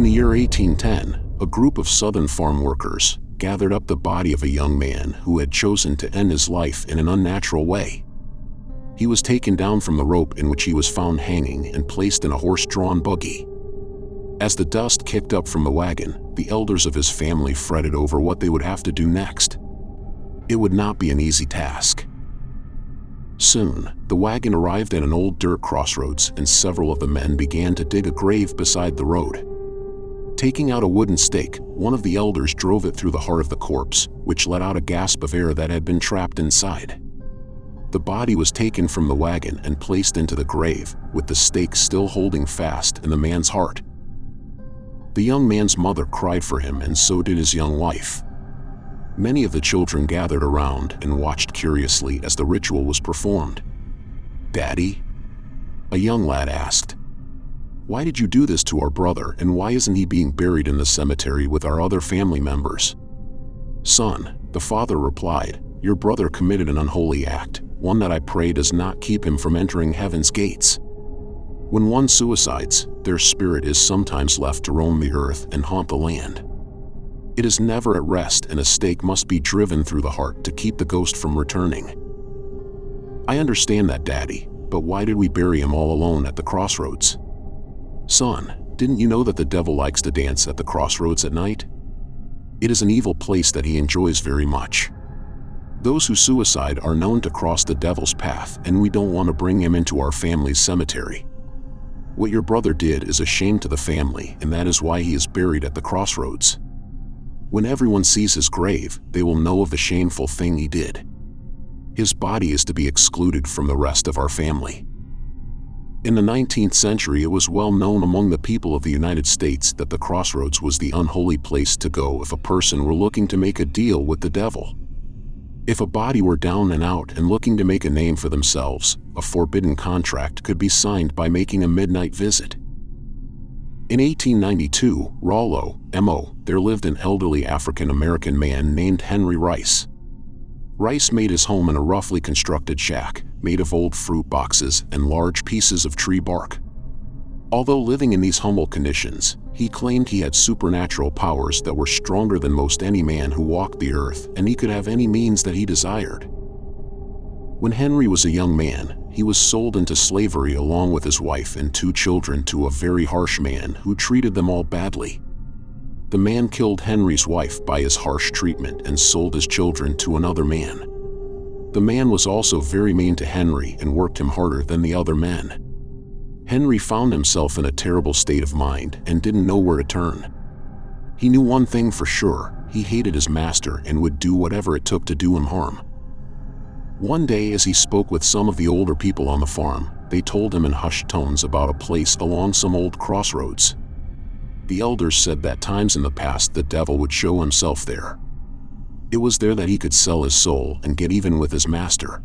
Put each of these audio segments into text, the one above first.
the year 1810, a group of southern farm workers gathered up the body of a young man who had chosen to end his life in an unnatural way. He was taken down from the rope in which he was found hanging and placed in a horse-drawn buggy. As the dust kicked up from the wagon, the elders of his family fretted over what they would have to do next. It would not be an easy task. Soon, the wagon arrived at an old dirt crossroads, and several of the men began to dig a grave beside the road. Taking out a wooden stake, one of the elders drove it through the heart of the corpse, which let out a gasp of air that had been trapped inside. The body was taken from the wagon and placed into the grave, with the stake still holding fast in the man's heart. The young man's mother cried for him, and so did his young wife. Many of the children gathered around and watched curiously as the ritual was performed. "Daddy?" a young lad asked. "Why did you do this to our brother, and why isn't he being buried in the cemetery with our other family members?" "Son," the father replied, "your brother committed an unholy act, one that I pray does not keep him from entering heaven's gates. When one suicides, their spirit is sometimes left to roam the earth and haunt the land. It is never at rest, and a stake must be driven through the heart to keep the ghost from returning." "I understand that, Daddy, but why did we bury him all alone at the crossroads?" "Son, didn't you know that the devil likes to dance at the crossroads at night? It is an evil place that he enjoys very much. Those who suicide are known to cross the devil's path, and we don't want to bring him into our family's cemetery. What your brother did is a shame to the family, and that is why he is buried at the crossroads. When everyone sees his grave, they will know of the shameful thing he did. His body is to be excluded from the rest of our family." In the 19th century, it was well known among the people of the United States that the crossroads was the unholy place to go if a person were looking to make a deal with the devil. If a body were down and out and looking to make a name for themselves, a forbidden contract could be signed by making a midnight visit. In 1892, Rollo, M.O., there lived an elderly African-American man named Henry Rice. Rice made his home in a roughly constructed shack, made of old fruit boxes and large pieces of tree bark. Although living in these humble conditions, he claimed he had supernatural powers that were stronger than most any man who walked the earth, and he could have any means that he desired. When Henry was a young man, he was sold into slavery along with his wife and 2 children to a very harsh man who treated them all badly. The man killed Henry's wife by his harsh treatment and sold his children to another man. The man was also very mean to Henry and worked him harder than the other men. Henry found himself in a terrible state of mind and didn't know where to turn. He knew one thing for sure: he hated his master and would do whatever it took to do him harm. One day, as he spoke with some of the older people on the farm, they told him in hushed tones about a place along some old crossroads. The elders said that times in the past the devil would show himself there. It was there that he could sell his soul and get even with his master.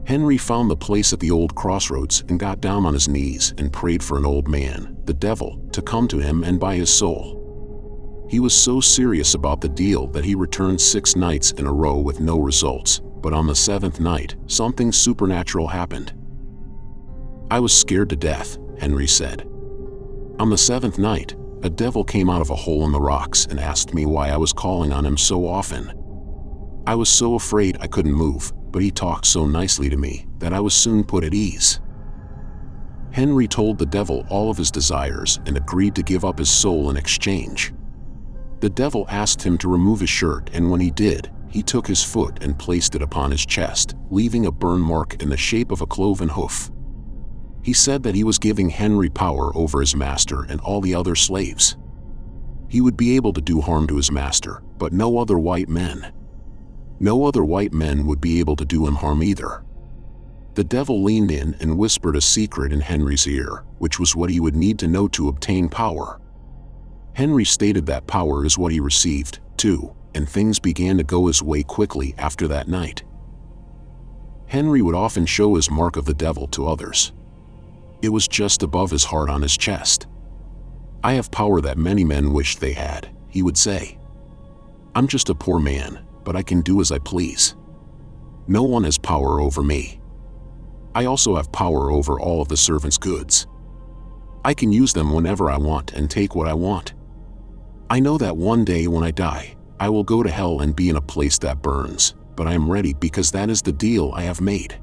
Henry found the place at the old crossroads and got down on his knees and prayed for an old man, the devil, to come to him and buy his soul. He was so serious about the deal that he returned 6 nights in a row with no results, but on the 7th night, something supernatural happened. "I was scared to death," Henry said. "On the 7th night, a devil came out of a hole in the rocks and asked me why I was calling on him so often. I was so afraid I couldn't move, but he talked so nicely to me that I was soon put at ease." Henry told the devil all of his desires and agreed to give up his soul in exchange. The devil asked him to remove his shirt, and when he did, he took his foot and placed it upon his chest, leaving a burn mark in the shape of a cloven hoof. He said that he was giving Henry power over his master and all the other slaves. He would be able to do harm to his master, but no other white men. No other white men would be able to do him harm either. The devil leaned in and whispered a secret in Henry's ear, which was what he would need to know to obtain power. Henry stated that power is what he received, too, and things began to go his way quickly after that night. Henry would often show his mark of the devil to others. It was just above his heart on his chest. "I have power that many men wish they had," he would say. "I'm just a poor man, but I can do as I please. No one has power over me. I also have power over all of the servants' goods. I can use them whenever I want and take what I want. I know that one day when I die, I will go to hell and be in a place that burns, but I am ready because that is the deal I have made."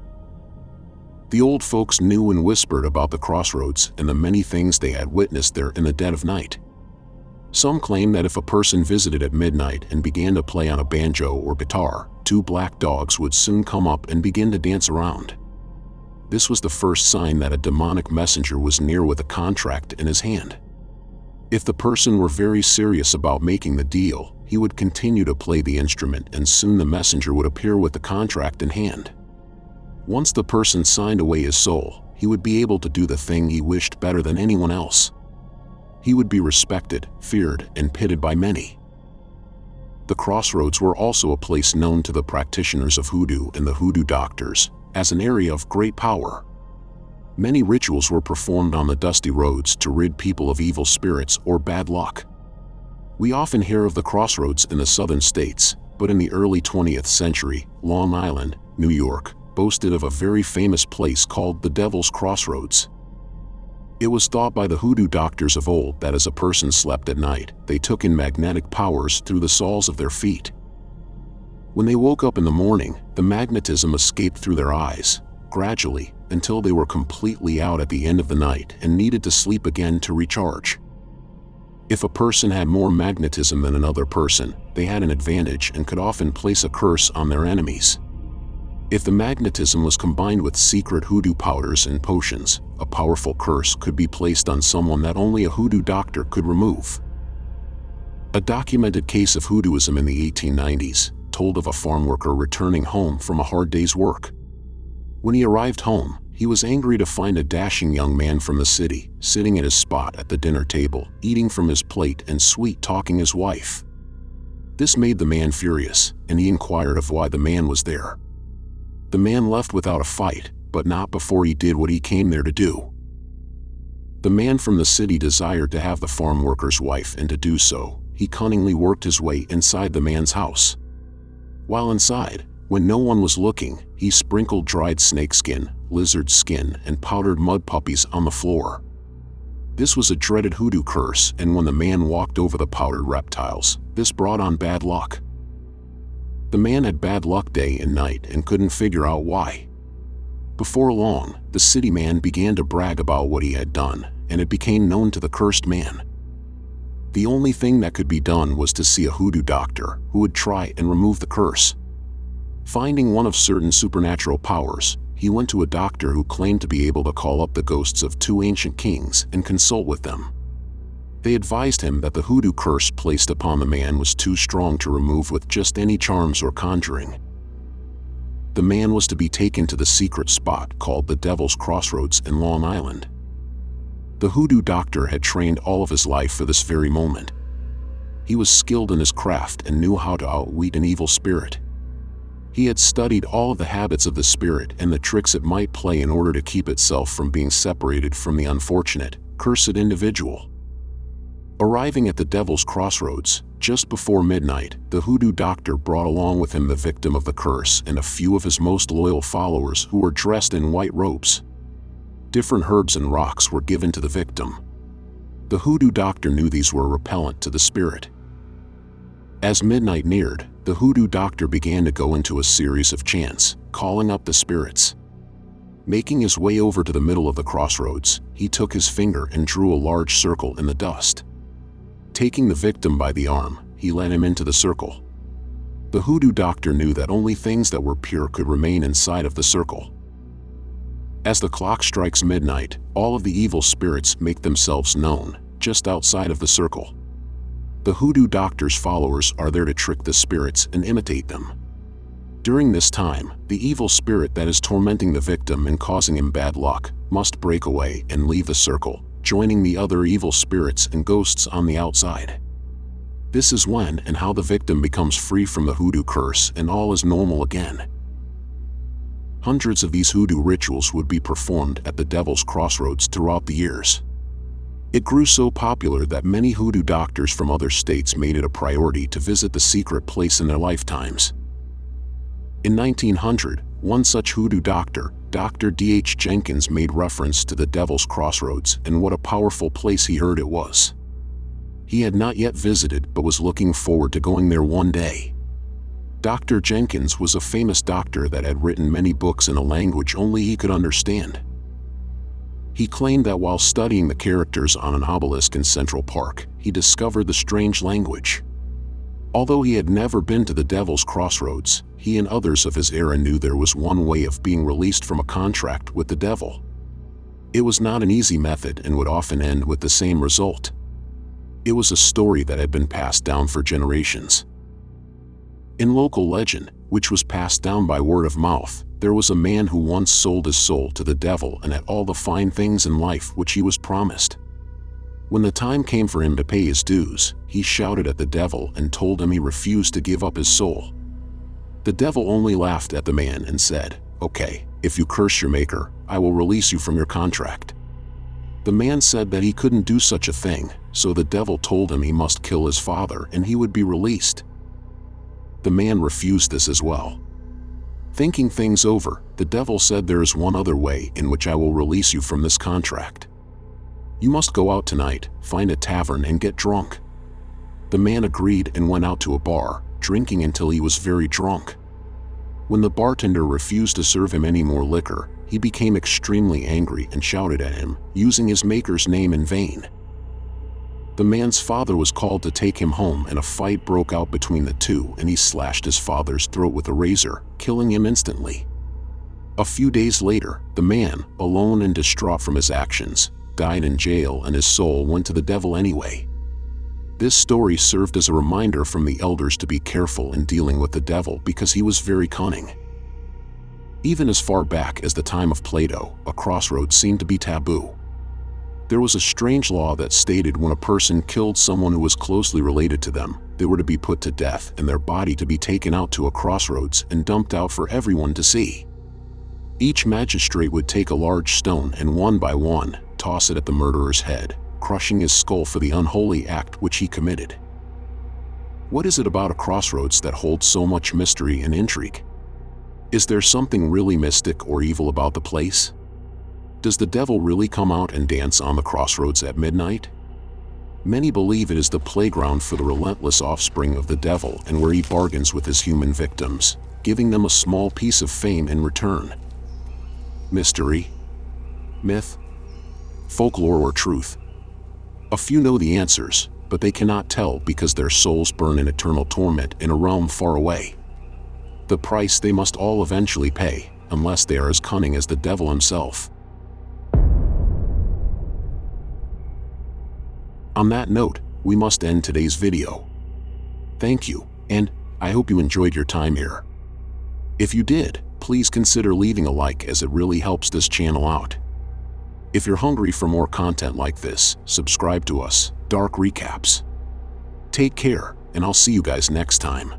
The old folks knew and whispered about the Crossroads and the many things they had witnessed there in the dead of night. Some claim that if a person visited at midnight and began to play on a banjo or guitar, 2 black dogs would soon come up and begin to dance around. This was the first sign that a demonic messenger was near with a contract in his hand. If the person were very serious about making the deal, he would continue to play the instrument and soon the messenger would appear with the contract in hand. Once the person signed away his soul, he would be able to do the thing he wished better than anyone else. He would be respected, feared, and pitied by many. The Crossroads were also a place known to the practitioners of hoodoo and the hoodoo doctors as an area of great power. Many rituals were performed on the dusty roads to rid people of evil spirits or bad luck. We often hear of the Crossroads in the southern states, but in the early 20th century, Long Island, New York, boasted of a very famous place called the Devil's Crossroads. It was thought by the hoodoo doctors of old that as a person slept at night, they took in magnetic powers through the soles of their feet. When they woke up in the morning, the magnetism escaped through their eyes, gradually, until they were completely out at the end of the night and needed to sleep again to recharge. If a person had more magnetism than another person, they had an advantage and could often place a curse on their enemies. If the magnetism was combined with secret hoodoo powders and potions, a powerful curse could be placed on someone that only a hoodoo doctor could remove. A documented case of hoodooism in the 1890s told of a farm worker returning home from a hard day's work. When he arrived home, he was angry to find a dashing young man from the city sitting at his spot at the dinner table, eating from his plate and sweet-talking his wife. This made the man furious, and he inquired of why the man was there. The man left without a fight, but not before he did what he came there to do. The man from the city desired to have the farm worker's wife, and to do so, he cunningly worked his way inside the man's house. While inside, when no one was looking, he sprinkled dried snakeskin, lizard skin, and powdered mud puppies on the floor. This was a dreaded hoodoo curse, and when the man walked over the powdered reptiles, this brought on bad luck. The man had bad luck day and night and couldn't figure out why. Before long, the city man began to brag about what he had done, and it became known to the cursed man. The only thing that could be done was to see a hoodoo doctor who would try and remove the curse. Finding one of certain supernatural powers, he went to a doctor who claimed to be able to call up the ghosts of 2 ancient kings and consult with them. They advised him that the hoodoo curse placed upon the man was too strong to remove with just any charms or conjuring. The man was to be taken to the secret spot called the Devil's Crossroads in Long Island. The hoodoo doctor had trained all of his life for this very moment. He was skilled in his craft and knew how to outwit an evil spirit. He had studied all of the habits of the spirit and the tricks it might play in order to keep itself from being separated from the unfortunate, cursed individual. Arriving at the Devil's Crossroads, just before midnight, the hoodoo doctor brought along with him the victim of the curse and a few of his most loyal followers who were dressed in white robes. Different herbs and rocks were given to the victim. The hoodoo doctor knew these were repellent to the spirit. As midnight neared, the hoodoo doctor began to go into a series of chants, calling up the spirits. Making his way over to the middle of the crossroads, he took his finger and drew a large circle in the dust. Taking the victim by the arm, he led him into the circle. The hoodoo doctor knew that only things that were pure could remain inside of the circle. As the clock strikes midnight, all of the evil spirits make themselves known, just outside of the circle. The hoodoo doctor's followers are there to trick the spirits and imitate them. During this time, the evil spirit that is tormenting the victim and causing him bad luck must break away and leave the circle, joining the other evil spirits and ghosts on the outside. This is when and how the victim becomes free from the hoodoo curse and all is normal again. Hundreds of these hoodoo rituals would be performed at the Devil's Crossroads throughout the years. It grew so popular that many hoodoo doctors from other states made it a priority to visit the secret place in their lifetimes. In 1900, one such hoodoo doctor, Dr. D.H. Jenkins made reference to the Devil's Crossroads and what a powerful place he heard it was. He had not yet visited but was looking forward to going there one day. Dr. Jenkins was a famous doctor that had written many books in a language only he could understand. He claimed that while studying the characters on an obelisk in Central Park, he discovered the strange language. Although he had never been to the Devil's Crossroads, he and others of his era knew there was one way of being released from a contract with the devil. It was not an easy method and would often end with the same result. It was a story that had been passed down for generations. In local legend, which was passed down by word of mouth, there was a man who once sold his soul to the devil and had all the fine things in life which he was promised. When the time came for him to pay his dues, he shouted at the devil and told him he refused to give up his soul. The devil only laughed at the man and said, "Okay, if you curse your maker, I will release you from your contract." The man said that he couldn't do such a thing, so the devil told him he must kill his father and he would be released. The man refused this as well. Thinking things over, the devil said, "There is one other way in which I will release you from this contract. You must go out tonight, find a tavern and get drunk." The man agreed and went out to a bar, drinking until he was very drunk. When the bartender refused to serve him any more liquor, he became extremely angry and shouted at him, using his maker's name in vain. The man's father was called to take him home and a fight broke out between the two and he slashed his father's throat with a razor, killing him instantly. A few days later, the man, alone and distraught from his actions, died in jail and his soul went to the devil anyway. This story served as a reminder from the elders to be careful in dealing with the devil because he was very cunning. Even as far back as the time of Plato, a crossroads seemed to be taboo. There was a strange law that stated when a person killed someone who was closely related to them, they were to be put to death and their body to be taken out to a crossroads and dumped out for everyone to see. Each magistrate would take a large stone and one by one, toss it at the murderer's head, crushing his skull for the unholy act which he committed. What is it about a crossroads that holds so much mystery and intrigue? Is there something really mystic or evil about the place? Does the devil really come out and dance on the crossroads at midnight? Many believe it is the playground for the relentless offspring of the devil and where he bargains with his human victims, giving them a small piece of fame in return. Mystery? Myth? Folklore or truth? A few know the answers, but they cannot tell because their souls burn in eternal torment in a realm far away. The price they must all eventually pay, unless they are as cunning as the devil himself. On that note, we must end today's video. Thank you, and I hope you enjoyed your time here. If you did, please consider leaving a like as it really helps this channel out. If you're hungry for more content like this, subscribe to us, Dark Recaps. Take care, and I'll see you guys next time.